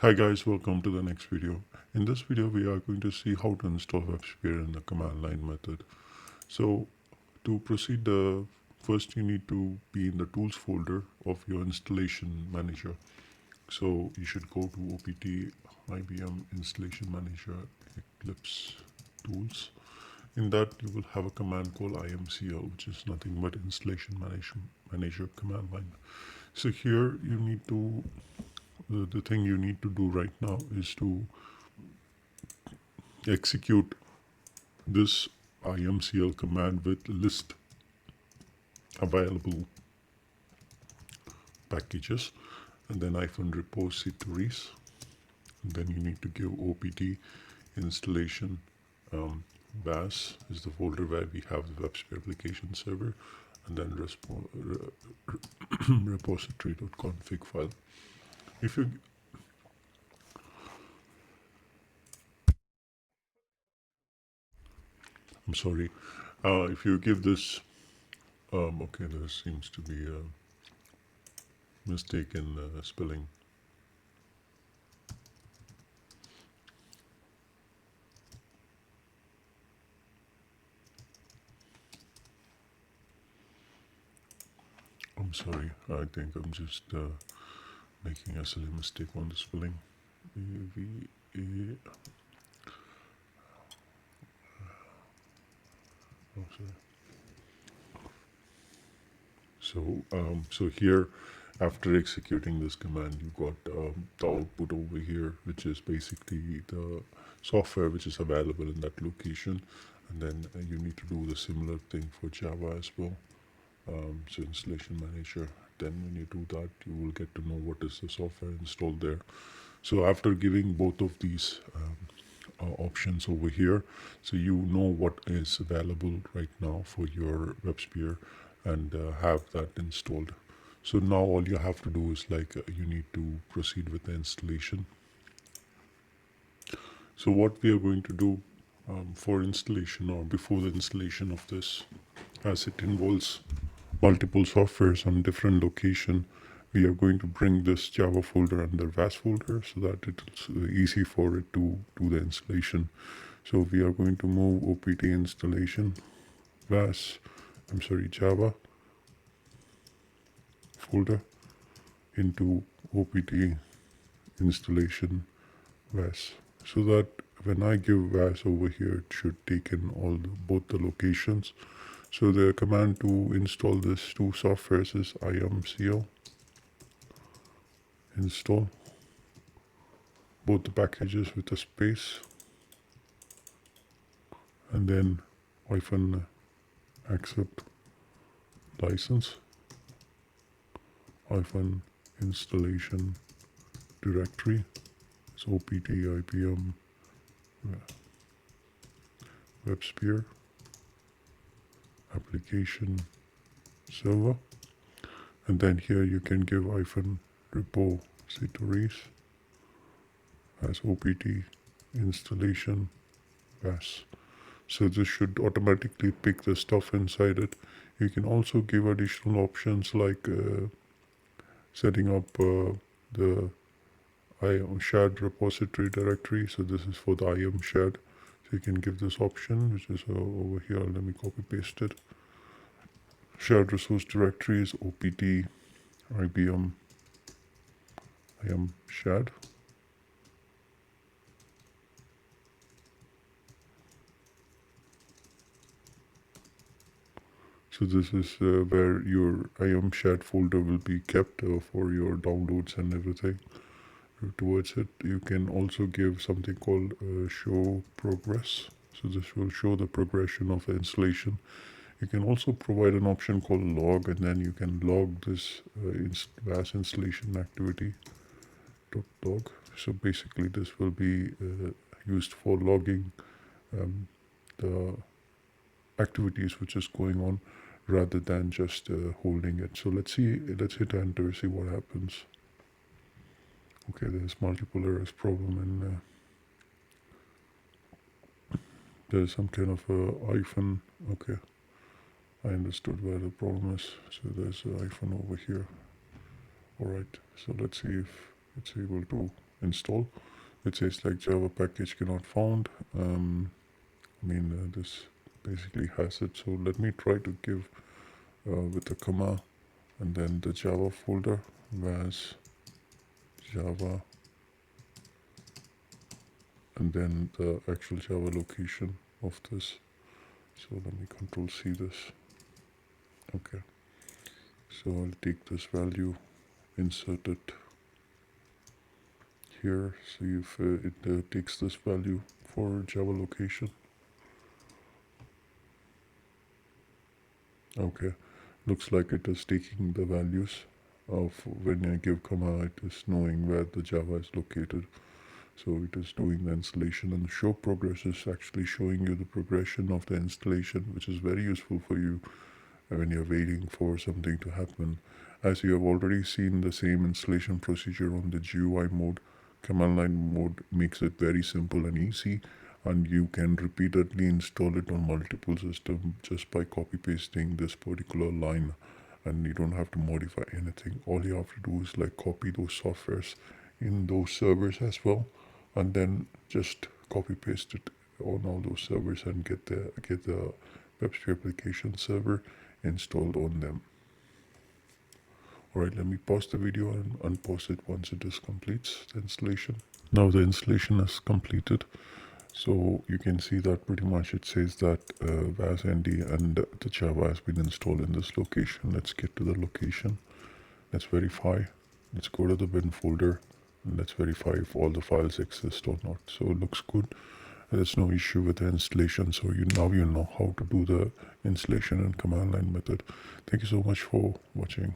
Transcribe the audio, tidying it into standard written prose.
Hi guys, welcome to the next video. In this video we are going to see how to install WebSphere in the command line method. So to proceed, first you need to be in the tools folder of your installation manager. So you should go to opt IBM installation manager Eclipse tools. In that you will have a command called imcl, which is nothing but installation manager command line. So here you need to the thing you need to do right now is to execute this imcl command with list available packages and then -repositories, and then you need to give opt installation vas is the folder where we have the WebSphere application server, and then repository.config file. If you I'm sorry, if you give this okay, there seems to be a mistake in spelling. I'm sorry, I think I'm just making a silly mistake on the spelling. Oh, sorry. So here, after executing this command, you got the output over here, which is basically the software which is available in that location, and then you need to do the similar thing for Java as well. So installation manager. Then when you do that, you will get to know what is the software installed there. So after giving both of these options over here, so you know what is available right now for your WebSphere and have that installed. So now all you have to do is you need to proceed with the installation. So what we are going to do for installation, or before the installation of this, as it involves multiple softwares on different location, we are going to bring this Java folder under VAS folder so that it's easy for it to do the installation. So we are going to move opt installation Java folder into opt installation VAS, so that when I give VAS over here, it should take in both the locations. So the command to install these two softwares is imcl install both the packages with a space, and then -accept license -installation directory. So opt IBM WebSphere application server, and then here you can give -repositories as opt installation VAS. So this should automatically pick the stuff inside it. You can also give additional options like setting up the IAM shared repository directory. So this is for the IAM shared. So you can give this option, which is over here. Let me copy paste it. Shared resource directory is opt IBM IAM shared. So this is where your IAM shared folder will be kept for your downloads and everything. Towards it, you can also give something called show progress. So this will show the progression of the installation. You can also provide an option called log, and then you can log this VAS installation activity .log. So basically this will be used for logging the activities which is going on, rather than just holding it. So let's hit enter, see what happens. Okay, there's multiple errors problem, and there's some kind of a hyphen. Okay, I understood where the problem is. So there's a hyphen over here. All right, so let's see if it's able to install. It says like Java package cannot found. This basically has it. So let me try to give with a comma and then the Java folder was Java and then the actual Java location of this. So let me control C this. Okay, so I'll take this value, insert it here, see if it takes this value for Java location. Okay, looks like it is taking the values of when I give comma, it is knowing where the Java is located. So it is doing the installation, and the show progress is actually showing you the progression of the installation, which is very useful for you when you're waiting for something to happen. As you have already seen the same installation procedure on the GUI mode, command line mode makes it very simple and easy, and you can repeatedly install it on multiple systems just by copy pasting this particular line, and you don't have to modify anything. All you have to do is like copy those softwares in those servers as well, and then just copy paste it on all those servers and get the WebSphere application server installed on them. Alright, let me pause the video and unpause it once it is completes the installation. Now the installation is completed. So you can see that pretty much it says that vasnd and the Java has been installed in this location. Let's get to the location. Let's verify. Let's go to the bin folder and let's verify if all the files exist or not. So it looks good. There's no issue with the installation. So now you know how to do the installation and command line method. Thank you so much for watching.